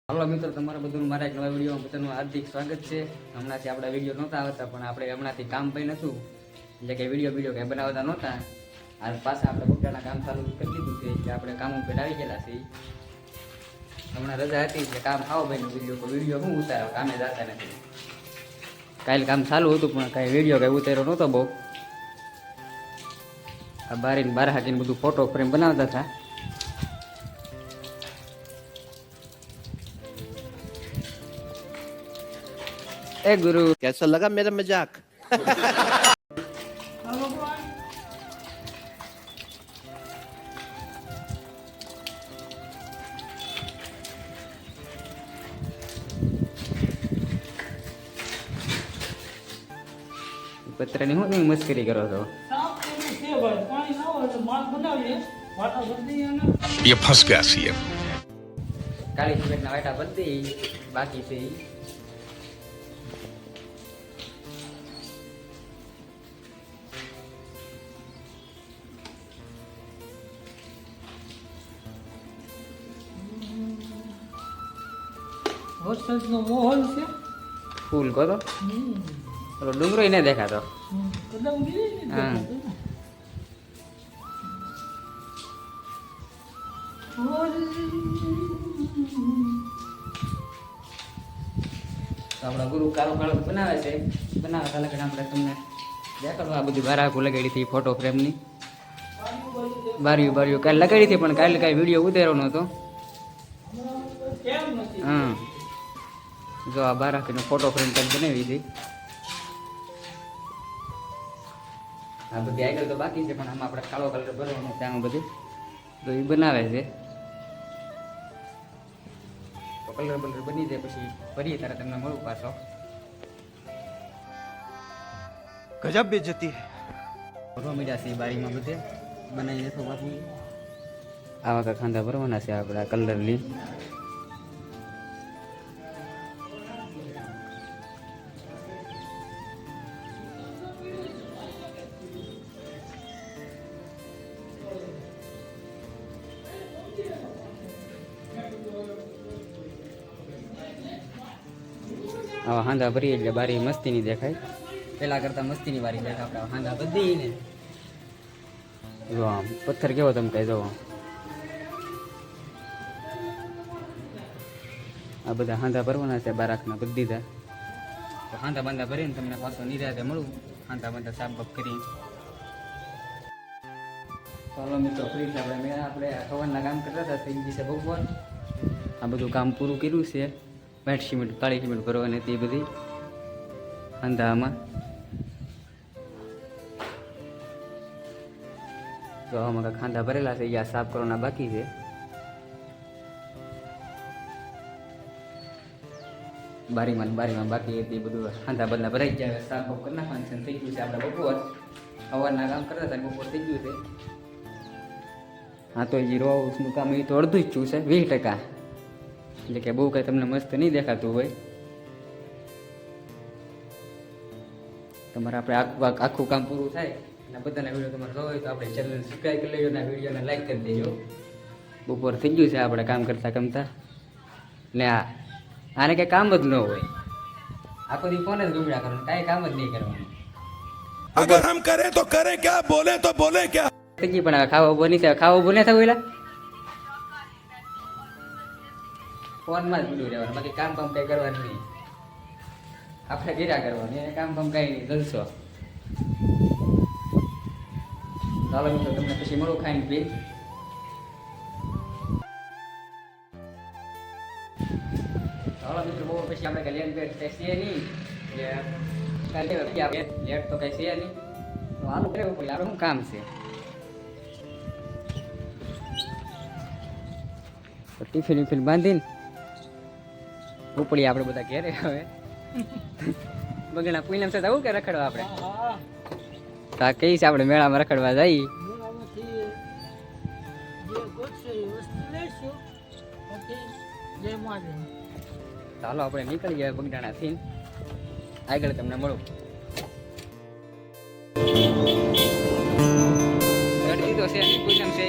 હાલો મિત્રો, તમારા બધું મારા એક નવા વિડીયોમાં બધાનું હાર્દિક સ્વાગત છે. હમણાંથી આપણા વિડીયો નહોતા આવતા, પણ આપણે હમણાંથી કામ કંઈ નહોતું, એટલે કે વિડીયો કંઈ બનાવતા નહોતા. આ પાછા આપણે બુટાના કામ ચાલુ કરી દીધું છે, એટલે આપણે કામ ઉપર આવી ગયેલા છે. હમણાં રજા હતી એટલે કામ આવો ભાઈનું વિડીયો શું ઉતારો, કામે જતા નથી. કાલે કામ ચાલુ હતું પણ કાંઈ વિડીયો કંઈ ઉતાર્યો નહોતો બહુ. આ બારીને બાર હાકીને બધું ફોટો ફ્રેમ બનાવતા હતા. ए गुरु, कैसा लगा मेरा मजाक? પત્રની હું તમે મસ્કરી કરો છો? ये फंस गया सीएम। કાળી સિમેન્ટના વાટા બધી બાકી છે. વરસાદનો માહોલ છે. ફૂલ કહો તો ઓલો ડુંગરો ય ન દેખાતો. હા. આપણા ગુરુ કાળો કાળો બનાવે છે. બનાવતા લગન આપણે તમને દેખાડો. આ બધી બારાકું લગાડી હતી ફોટો ફ્રેમની. બારીઓ કાલે લગાડી હતી પણ કાલે કાંઈ વિડીયો ઉતાર્યો નહોતો. હા, જો આ બારાકીનો ફોટો ફ્રેમ કંઈક બનાવી હતી. આ બધી આગળ તો બાકી છે, પણ આમાં આપણે કાળો કલર ભરવાનો ત્યાં બધું તો એ બનાવે છે. તો કલર બની જાય પછી ફરીએ ત્યારે તમને મળું પાછો. गजब बेइज्जती है। ભરવા મીડા છે બારીમાં બધે બનાવી દેખો બાપુ. આવા કા ખાંધા ભરવાના છે આપણે કલરની. આવા હાંધા ભરીએ એટલે બારી મસ્તીની દેખાય. પેલા કરતા મસ્તીની બારી દેખાય. આપણે હાંધા બધી ને જો આમ પથ્થર કેવો તમે કઈ જો. આ બધા હાંધા ભરવાના છે બારાકના બધી દા. તો હાંધા બાંધા ભરીને તમને પાછો નિરાતે મળું. હાંધા બાંધા સાફ બાફ કરી. ચાલો મિત્રો, ફ્રી આપણે ખવનના કામ કરતા હતા. થઈ ગઈ છે બપોર. આ બધું કામ પૂરું કર્યું છે. વ્હાઈટ સિમેન્ટ કાળી સિમેન્ટ ભરવાની હતી એ બધી અંધામાં. તો આમાં ખાંધા ભરેલા છે, યા સાફ કરવાના બાકી છે. બારીમાં બાકી હતી બધું ખાંધા બદલા ભરાઈ ગયા. સાફ કરી નાખવાનું છે. થઈ ગયું છે આપણે બપોર. સવારના કામ કરતા હતા, બપોર થઈ ગયું છે. હા, તો એ રોનું કામ એ તો અડધું જ થયું છે, 20%. એટલે કે બહુ કંઈ તમને મસ્ત નહીં દેખાતું હોય. તમારે આપણે આખું કામ પૂરું થાય અને બધાના વિડીયો તમારે જોવો હોય તો આપણે ચેનલ સબસ્ક્રાઈબ કરી લેજો અને વિડીયોને લાઈક કરી દેજો. બપોર થઈ ગયું છે આપણે કામ કરતા ને આને કંઈ કામ જ ન હોય. આખો દી ફોન જ ગુમડા કરવાનું, કાંઈ કામ જ નહીં કરવાનું. अगर हम करें तो करें क्या, बोले तो बोले क्या। થઈ ગઈ પણ હવે ખાવા ઉભો નહીં થાય. ખાવા ઉભો નહીં થયું એટલે ફોનમાં જ બધું રહેવાનું. બાકી કામ કંઈ કરવાનું નહીં. આપણે ગીરા કરવાનું, એને કામ કંઈ નહીં. જલસો. ચાલો મિત્રો, તમને પછી મળું ખાઈને પી. ચાલો મિત્રો, બહુ પછી આપણે કઈ લેટ બેટ કઈ છે નહીં. લેટ તો કઈ છે નહીં. તો આનું કરેવું પડે. આપણે શું કામ છે? ટિફિન બાંધીને ઉપડી આપણે બધા ઘેરે. હવે બગડા પૂનમ છે તો આવું કે રખડવા આપણે તો આ કઈ છે આપણે મેળામાં રખડવા જઈએ. ચાલો આપણે નીકળી ગયા બગડાણાથી. આગળ તમને મળું. ગઢી તો છે પૂનમ છે.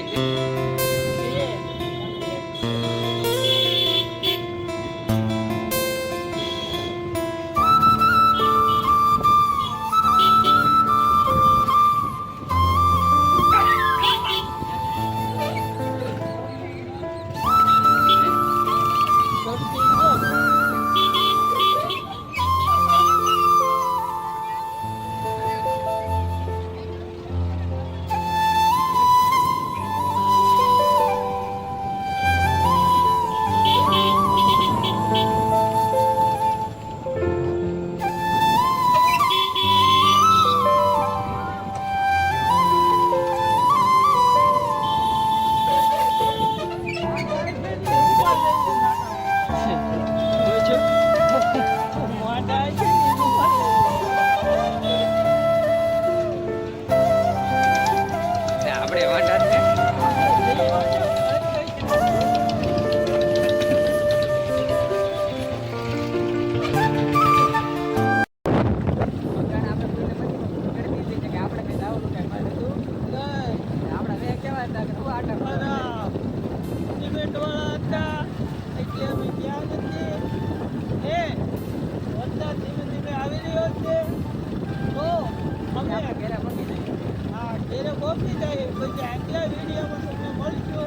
પહોંચી જાય પછી આગલા વિડીયોમાં તમને મળજો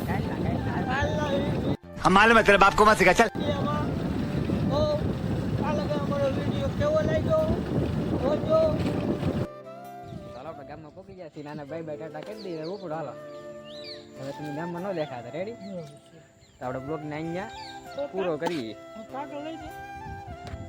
કાલના हम मालूम है तेरे बाप को मत सिखा चल વિડીયોમાં. તો કાલે અમારો વિડીયો કેવો લાગ્યો જોજો. ચાલો આપણે ગામમાં પહોંચી ગયા છીએ. નાના ભાઈ ટાટા કરી દઈએ ઉપડો હાલો. હવે તમે ગામમાં ન દેખાતા રેડી તો આપણે બ્લોગને અહીંયા પૂરો કરીએ. કાંટો લઈ દે.